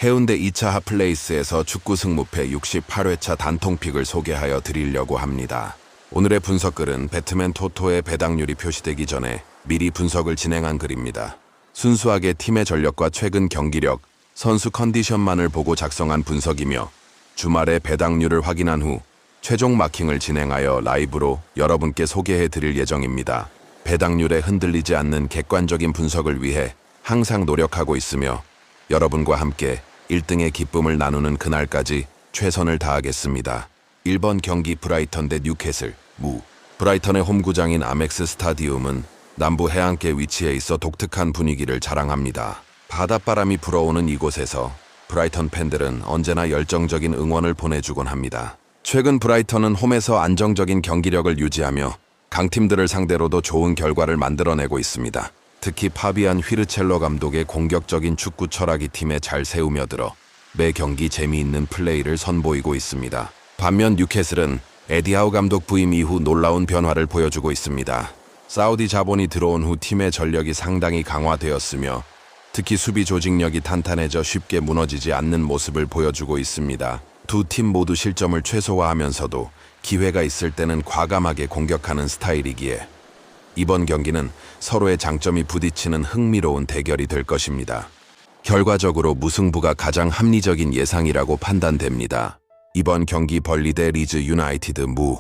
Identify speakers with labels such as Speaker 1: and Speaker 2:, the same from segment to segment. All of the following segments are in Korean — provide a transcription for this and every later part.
Speaker 1: 해운대 2차 핫플레이스에서 축구 승무패 68회차 단통픽을 소개하여 드리려고 합니다. 오늘의 분석글은 배트맨 토토의 배당률이 표시되기 전에 미리 분석을 진행한 글입니다. 순수하게 팀의 전력과 최근 경기력, 선수 컨디션만을 보고 작성한 분석이며 주말에 배당률을 확인한 후 최종 마킹을 진행하여 라이브로 여러분께 소개해 드릴 예정입니다. 배당률에 흔들리지 않는 객관적인 분석을 위해 항상 노력하고 있으며 여러분과 함께 1등의 기쁨을 나누는 그날까지 최선을 다하겠습니다. 1번 경기 브라이턴 대 뉴캐슬 무. 브라이턴의 홈구장인 아멕스 스타디움은 남부 해안가에 위치해 있어 독특한 분위기를 자랑합니다. 바닷바람이 불어오는 이곳에서 브라이턴 팬들은 언제나 열정적인 응원을 보내주곤 합니다. 최근 브라이턴은 홈에서 안정적인 경기력을 유지하며 강팀들을 상대로도 좋은 결과를 만들어내고 있습니다. 특히 파비안 휘르첼러 감독의 공격적인 축구 철학이 팀에 잘 세우며들어 매 경기 재미있는 플레이를 선보이고 있습니다. 반면 뉴캐슬은 에디하우 감독 부임 이후 놀라운 변화를 보여주고 있습니다. 사우디 자본이 들어온 후 팀의 전력이 상당히 강화되었으며 특히 수비 조직력이 탄탄해져 쉽게 무너지지 않는 모습을 보여주고 있습니다. 두 팀 모두 실점을 최소화하면서도 기회가 있을 때는 과감하게 공격하는 스타일이기에 이번 경기는 서로의 장점이 부딪히는 흥미로운 대결이 될 것입니다. 결과적으로 무승부가 가장 합리적인 예상이라고 판단됩니다. 이번 경기 벌리 대 리즈 유나이티드 무.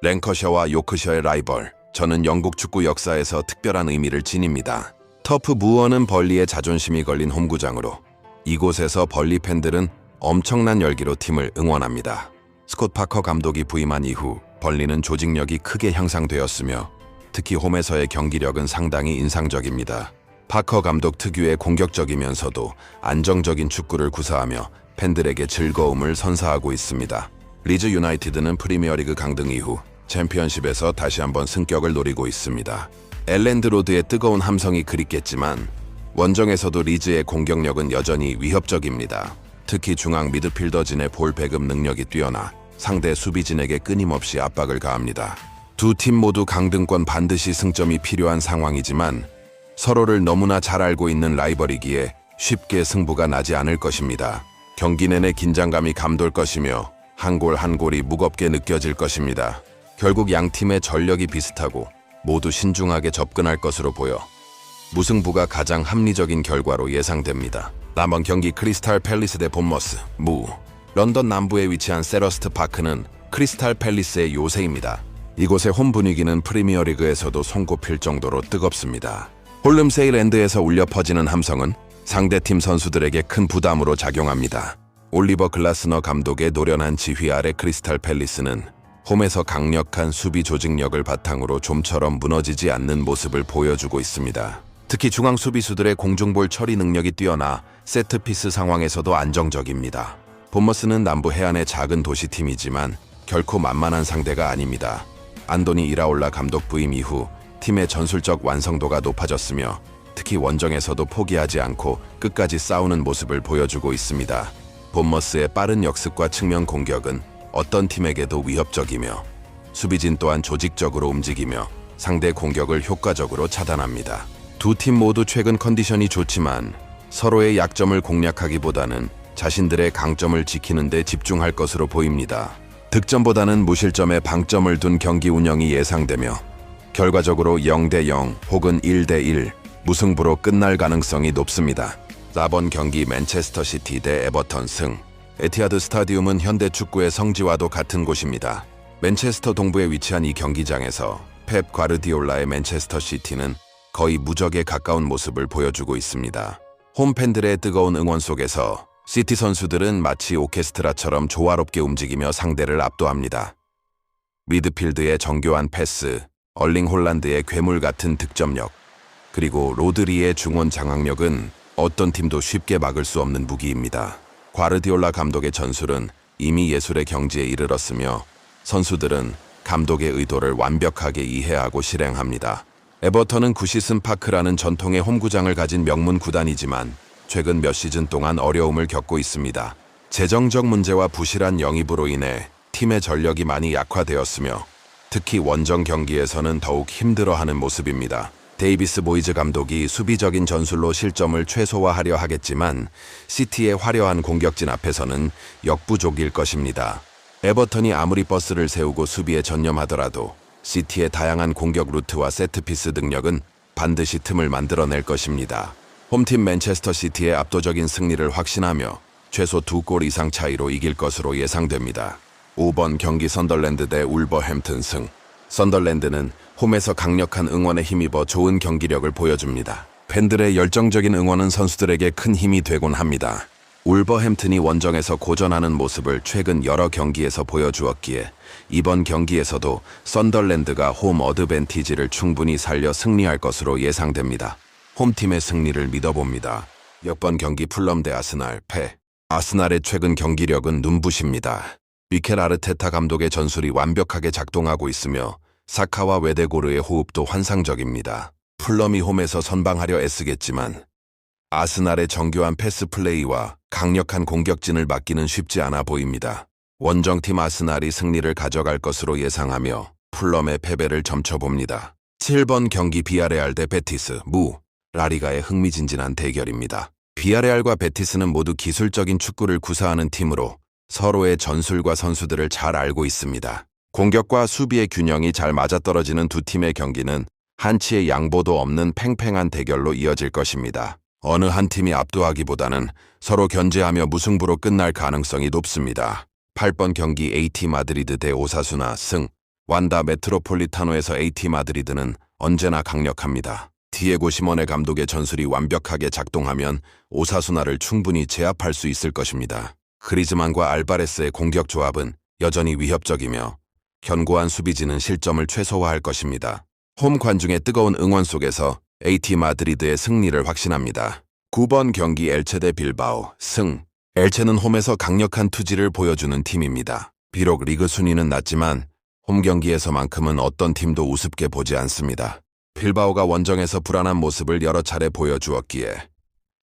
Speaker 1: 랭커셔와 요크셔의 라이벌. 저는 영국 축구 역사에서 특별한 의미를 지닙니다. 터프 무어는 벌리의 자존심이 걸린 홈구장으로 이곳에서 벌리 팬들은 엄청난 열기로 팀을 응원합니다. 스콧 파커 감독이 부임한 이후 벌리는 조직력이 크게 향상되었으며 특히 홈에서의 경기력은 상당히 인상적입니다. 파커 감독 특유의 공격적이면서도 안정적인 축구를 구사하며 팬들에게 즐거움을 선사하고 있습니다. 리즈 유나이티드는 프리미어리그 강등 이후 챔피언십에서 다시 한번 승격을 노리고 있습니다. 엘랜드 로드의 뜨거운 함성이 그립겠지만 원정에서도 리즈의 공격력은 여전히 위협적입니다. 특히 중앙 미드필더진의 볼 배급 능력이 뛰어나 상대 수비진에게 끊임없이 압박을 가합니다. 두 팀 모두 강등권 반드시 승점이 필요한 상황이지만 서로를 너무나 잘 알고 있는 라이벌이기에 쉽게 승부가 나지 않을 것입니다. 경기 내내 긴장감이 감돌 것이며 한 골 한 골이 무겁게 느껴질 것입니다. 결국 양 팀의 전력이 비슷하고 모두 신중하게 접근할 것으로 보여 무승부가 가장 합리적인 결과로 예상됩니다. 남은 경기 크리스탈 팰리스 대 본머스 무. 런던 남부에 위치한 셀러스트 파크는 크리스탈 팰리스의 요새입니다. 이곳의 홈 분위기는 프리미어리그에서도 손꼽힐 정도로 뜨겁습니다. 홀름세일엔드에서 울려 퍼지는 함성은 상대팀 선수들에게 큰 부담으로 작용합니다. 올리버 글라스너 감독의 노련한 지휘 아래 크리스탈 팰리스는 홈에서 강력한 수비 조직력을 바탕으로 좀처럼 무너지지 않는 모습을 보여주고 있습니다. 특히 중앙 수비수들의 공중볼 처리 능력이 뛰어나 세트피스 상황에서도 안정적입니다. 본머스는 남부 해안의 작은 도시팀이지만 결코 만만한 상대가 아닙니다. 안도니 이라올라 감독 부임 이후 팀의 전술적 완성도가 높아졌으며 특히 원정에서도 포기하지 않고 끝까지 싸우는 모습을 보여주고 있습니다. 본머스의 빠른 역습과 측면 공격은 어떤 팀에게도 위협적이며 수비진 또한 조직적으로 움직이며 상대 공격을 효과적으로 차단합니다. 두 팀 모두 최근 컨디션이 좋지만 서로의 약점을 공략하기보다는 자신들의 강점을 지키는 데 집중할 것으로 보입니다. 득점보다는 무실점에 방점을 둔 경기 운영이 예상되며 결과적으로 0대0 혹은 1대1 무승부로 끝날 가능성이 높습니다. 4번 경기 맨체스터 시티 대 에버턴 승. 에티하드 스타디움은 현대 축구의 성지와도 같은 곳입니다. 맨체스터 동부에 위치한 이 경기장에서 펩 과르디올라의 맨체스터 시티는 거의 무적에 가까운 모습을 보여주고 있습니다. 홈팬들의 뜨거운 응원 속에서 시티 선수들은 마치 오케스트라처럼 조화롭게 움직이며 상대를 압도합니다. 미드필드의 정교한 패스, 얼링 홀란드의 괴물 같은 득점력, 그리고 로드리의 중원 장악력은 어떤 팀도 쉽게 막을 수 없는 무기입니다. 과르디올라 감독의 전술은 이미 예술의 경지에 이르렀으며 선수들은 감독의 의도를 완벽하게 이해하고 실행합니다. 에버턴은 구시슨 파크라는 전통의 홈구장을 가진 명문 구단이지만 최근 몇 시즌 동안 어려움을 겪고 있습니다. 재정적 문제와 부실한 영입으로 인해 팀의 전력이 많이 약화되었으며 특히 원정 경기에서는 더욱 힘들어하는 모습입니다. 데이비스 모이즈 감독이 수비적인 전술로 실점을 최소화하려 하겠지만 시티의 화려한 공격진 앞에서는 역부족일 것입니다. 에버턴이 아무리 버스를 세우고 수비에 전념하더라도 시티의 다양한 공격 루트와 세트피스 능력은 반드시 틈을 만들어낼 것입니다. 홈팀 맨체스터 시티의 압도적인 승리를 확신하며 최소 2골 이상 차이로 이길 것으로 예상됩니다. 5번 경기 선덜랜드 대 울버햄튼 승. 선덜랜드는 홈에서 강력한 응원에 힘입어 좋은 경기력을 보여줍니다. 팬들의 열정적인 응원은 선수들에게 큰 힘이 되곤 합니다. 울버햄튼이 원정에서 고전하는 모습을 최근 여러 경기에서 보여주었기에 이번 경기에서도 선덜랜드가 홈 어드밴티지를 충분히 살려 승리할 것으로 예상됩니다. 홈팀의 승리를 믿어봅니다. 역번 경기 풀럼 대 아스날 패. 아스날의 최근 경기력은 눈부십니다. 미켈 아르테타 감독의 전술이 완벽하게 작동하고 있으며 사카와 웨데고르의 호흡도 환상적입니다. 풀럼이 홈에서 선방하려 애쓰겠지만 아스날의 정교한 패스 플레이와 강력한 공격진을 막기는 쉽지 않아 보입니다. 원정팀 아스날이 승리를 가져갈 것으로 예상하며 풀럼의 패배를 점쳐봅니다. 7번 경기 비아레알 대 베티스 무. 라리가의 흥미진진한 대결입니다. 비아레알과 베티스는 모두 기술적인 축구를 구사하는 팀으로 서로의 전술과 선수들을 잘 알고 있습니다. 공격과 수비의 균형이 잘 맞아떨어지는 두 팀의 경기는 한치의 양보도 없는 팽팽한 대결로 이어질 것입니다. 어느 한 팀이 압도하기보다는 서로 견제하며 무승부로 끝날 가능성이 높습니다. 8번 경기 AT 마드리드 대 오사수나 승. 완다 메트로폴리타노에서 AT 마드리드는 언제나 강력합니다. 디에고 시모네 감독의 전술이 완벽하게 작동하면 오사수나를 충분히 제압할 수 있을 것입니다. 그리즈만과 알바레스의 공격 조합은 여전히 위협적이며 견고한 수비진은 실점을 최소화할 것입니다. 홈 관중의 뜨거운 응원 속에서 AT 마드리드의 승리를 확신합니다. 9번 경기 엘체 대 빌바오 승. 엘체는 홈에서 강력한 투지를 보여주는 팀입니다. 비록 리그 순위는 낮지만 홈 경기에서만큼은 어떤 팀도 우습게 보지 않습니다. 빌바오가 원정에서 불안한 모습을 여러 차례 보여주었기에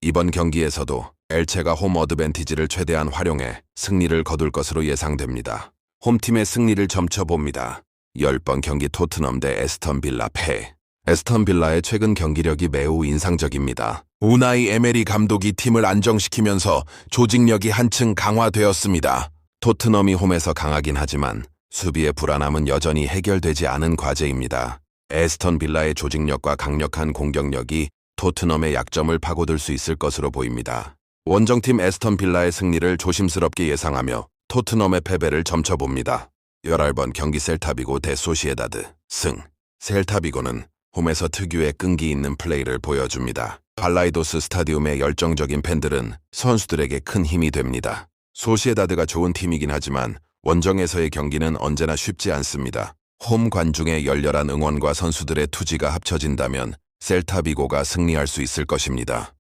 Speaker 1: 이번 경기에서도 엘체가 홈 어드밴티지를 최대한 활용해 승리를 거둘 것으로 예상됩니다. 홈팀의 승리를 점쳐봅니다. 10번 경기 토트넘 대 에스턴 빌라 패. 에스턴 빌라의 최근 경기력이 매우 인상적입니다. 우나이 에메리 감독이 팀을 안정시키면서 조직력이 한층 강화되었습니다. 토트넘이 홈에서 강하긴 하지만 수비의 불안함은 여전히 해결되지 않은 과제입니다. 에스턴 빌라의 조직력과 강력한 공격력이 토트넘의 약점을 파고들 수 있을 것으로 보입니다. 원정팀 에스턴 빌라의 승리를 조심스럽게 예상하며 토트넘의 패배를 점쳐봅니다. 11번 경기 셀타비고 대 소시에다드 승. 셀타비고는 홈에서 특유의 끈기 있는 플레이를 보여줍니다. 발라이도스 스타디움의 열정적인 팬들은 선수들에게 큰 힘이 됩니다. 소시에다드가 좋은 팀이긴 하지만 원정에서의 경기는 언제나 쉽지 않습니다. 홈 관중의 열렬한 응원과 선수들의 투지가 합쳐진다면 셀타비고가 승리할 수 있을 것입니다.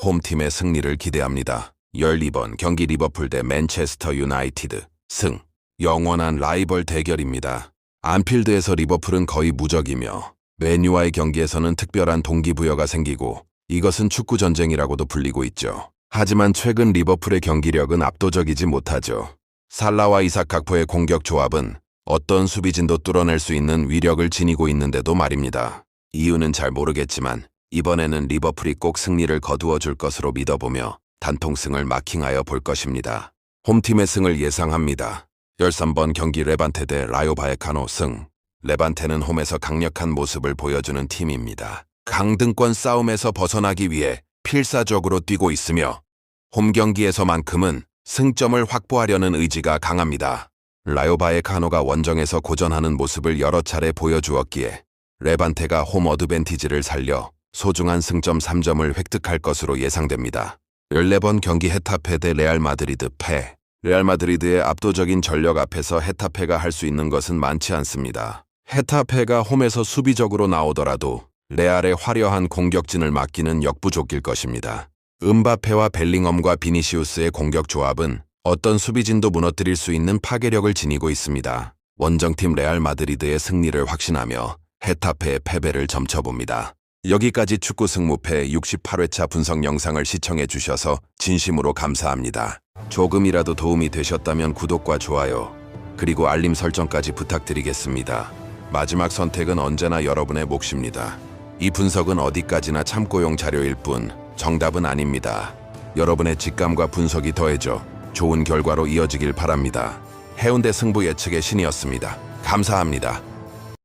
Speaker 1: 홈팀의 승리를 기대합니다. 12번 경기 리버풀 대 맨체스터 유나이티드 승. 영원한 라이벌 대결입니다. 안필드에서 리버풀은 거의 무적이며 맨유와의 경기에서는 특별한 동기부여가 생기고 이것은 축구 전쟁이라고도 불리고 있죠. 하지만 최근 리버풀의 경기력은 압도적이지 못하죠. 살라와 이삭 각포의 공격 조합은 어떤 수비진도 뚫어낼 수 있는 위력을 지니고 있는데도 말입니다. 이유는 잘 모르겠지만 이번에는 리버풀이 꼭 승리를 거두어 줄 것으로 믿어보며 단통승을 마킹하여 볼 것입니다. 홈팀의 승을 예상합니다. 13번 경기 레반테 대 라요 바에카노 승. 레반테는 홈에서 강력한 모습을 보여주는 팀입니다. 강등권 싸움에서 벗어나기 위해 필사적으로 뛰고 있으며 홈 경기에서만큼은 승점을 확보하려는 의지가 강합니다. 라요 바에카노가 원정에서 고전하는 모습을 여러 차례 보여주었기에 레반테가 홈 어드밴티지를 살려 소중한 승점 3점을 획득할 것으로 예상됩니다. 14번 경기 헤타페 대 레알 마드리드 패. 레알 마드리드의 압도적인 전력 앞에서 헤타페가 할 수 있는 것은 많지 않습니다. 헤타페가 홈에서 수비적으로 나오더라도 레알의 화려한 공격진을 막기는 역부족일 것입니다. 음바페와 벨링엄과 비니시우스의 공격 조합은 어떤 수비진도 무너뜨릴 수 있는 파괴력을 지니고 있습니다. 원정팀 레알 마드리드의 승리를 확신하며 헤타페의 패배를 점쳐봅니다. 여기까지 축구 승무패 68회차 분석 영상을 시청해 주셔서 진심으로 감사합니다. 조금이라도 도움이 되셨다면 구독과 좋아요, 그리고 알림 설정까지 부탁드리겠습니다. 마지막 선택은 언제나 여러분의 몫입니다. 이 분석은 어디까지나 참고용 자료일 뿐 정답은 아닙니다. 여러분의 직감과 분석이 더해져 좋은 결과로 이어지길 바랍니다. 해운대 승부 예측의 신이었습니다. 감사합니다.